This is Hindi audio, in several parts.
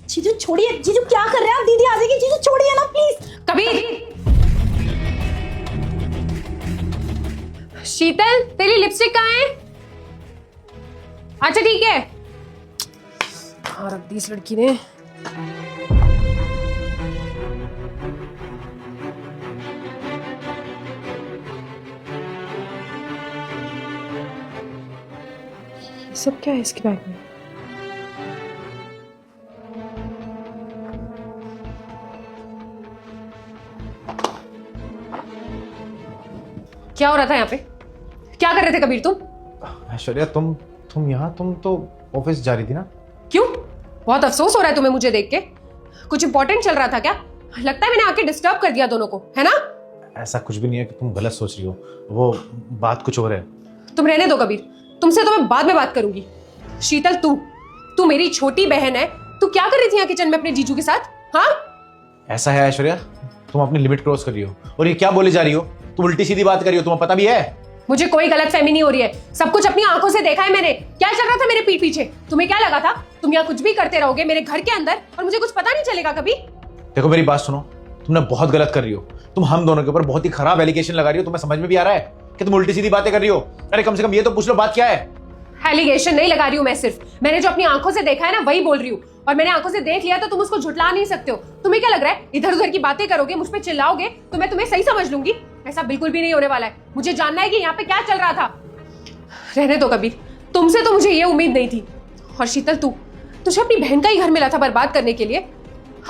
जीजू छोड़िए, जीजू क्या कर रहे हैं आप? दीदी आ जाएगी, जीजू छोड़िए ना प्लीज। कबीर, शीतल तेरी लिपस्टिक कहाँ है? अच्छा ठीक है। और अब इस लड़की ने ये सब क्या है इसके बैग में? क्या हो रहा था यहाँ पे? क्या कर रहे थे कबीर तुम? ऐश्वर्या तुम यहाँ, तुम तो ऑफिस जा रही थी ना? क्यों? बहुत अफसोस हो रहा है तुम्हें मुझे देख के? कुछ इंपॉर्टेंट चल रहा था क्या? लगता है मैंने आके डिस्टर्ब कर दिया दोनों को, है ना? ऐसा कुछ भी नहीं है कि तुम गलत सोच रही हो, वो बात कुछ और है। तुम रहने दो कबीर, तुमसे तो मैं बाद में बात करूंगी। शीतल तू मेरी छोटी बहन है, तू क्या कर रही थी यहाँ किचन में अपने जीजू के साथ? हाँ ऐसा है ऐश्वर्या, तुम अपनी लिमिट क्रॉस कर रही हो। और ये क्या बोली जा रही हो? तुम उल्टी सीधी बात कर रही हो, तुम्हें पता भी है? मुझे कोई गलतफहमी नहीं हो रही है, सब कुछ अपनी आंखों से देखा है मैंने। क्या चल रहा था मेरे पीठ पीछे? तुम्हें क्या लगा था तुम यहाँ कुछ भी करते रहोगे मेरे घर के अंदर और मुझे कुछ पता नहीं चलेगा कभी? देखो मेरी बात सुनो, तुमने बहुत गलत कर रही हो। तुम हम दोनों के ऊपर बहुत ही खराब एलिगेशन लगा रही हो। तुम्हें समझ में भी आ रहा है कि तुम उल्टी सीधी बातें कर रही हो? अरे कम से कम ये तो पूछ लो बात क्या है। एलिगेशन नहीं लगा रही हूँ मैं, सिर्फ मैंने जो अपनी आंखों से देखा है ना वही बोल रही हूँ। और मैंने आंखों से देख लिया तो तुम उसको झुटला नहीं सकते हो। तुम्हें क्या लग रहा है इधर उधर की बातें करोगे, मुझ पे चिल्लाओगे तो मैं तुम्हें सही समझ लूंगी? ऐसा बिल्कुल भी नहीं होने वाला है। मुझे जानना है कि यहाँ पे क्या चल रहा था। रहने दो कबीर, तुमसे तो मुझे ये उम्मीद नहीं थी। और शीतल तुझे अपनी बहन का ही घर मिला था बर्बाद करने के लिए।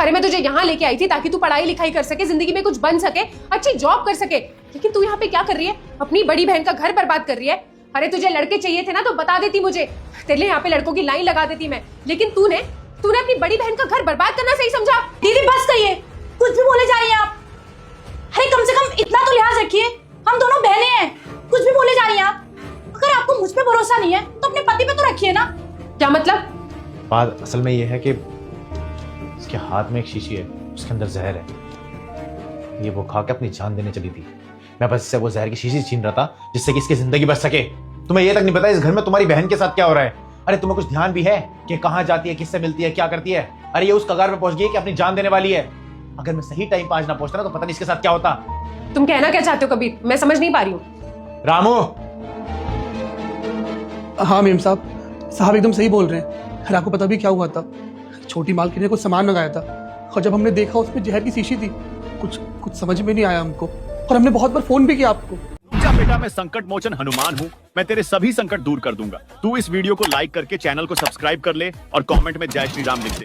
अरे मैं तुझे यहाँ लेके आई थी ताकि तू पढ़ाई लिखाई कर सके, जिंदगी में कुछ बन सके, अच्छी जॉब कर सके। लेकिन तू यहाँ पे क्या कर रही है? अपनी बड़ी बहन का घर बर्बाद कर रही है। अरे तुझे लड़के चाहिए थे ना तो बता देती मुझे, तेरे लिए यहाँ पे लड़कों की लाइन लगा देती मैं। लेकिन तूने अपनी बड़ी बहन का घर बर्बाद करना सही समझा। दीदी बस करिए, कुछ भी बोले जा रही हैं आप। अरे कम से कम इतना तो लिहाज रखिए, हम दोनों बहनें हैं। कुछ भी बोले जा रही हैं आप। अगर आपको मुझ पे भरोसा नहीं है तो अपने पति पे तो रखिए ना। क्या मतलब? बात असल में ये है कि इसके हाथ में एक शीशी है, उसके अंदर जहर है। ये वो खा के अपनी जान देने चली थी। मैं बस इससे वो जहर की शीशी छीन रहा था जिससे कि इसकी जिंदगी बच सके। तुम्हें ये तक नहीं पता इस घर में तुम्हारी बहन के साथ क्या हो रहा है। अरे तुम्हें कुछ ध्यान भी है कि कहाँ जाती है, किससे मिलती है, क्या करती है? अरे ये उस कगार पे पहुंच गई है कि अपनी जान देने वाली है। अगर मैं सही टाइम पे आज ना पहुंचता ना तो पता नहीं इसके साथ क्या होता। तुम कहना क्या चाहते हो कबीर? मैं समझ नहीं पा रही हूँ। रामू। हाँ मेम साहब एकदम सही बोल रहे हैं। अरे आपको पता भी क्या हुआ था? छोटी मालकिन ने कुछ सामान मंगाया था और जब हमने देखा उसमें जहर की शीशी थी। कुछ समझ में नहीं आया हमको और हमने बहुत बार फोन भी किया आपको। बेटा मैं संकट मोचन हनुमान हूँ, मैं तेरे सभी संकट दूर कर दूंगा। तू इस वीडियो को लाइक करके चैनल को सब्सक्राइब कर ले और कमेंट में जय श्री राम लिख दे।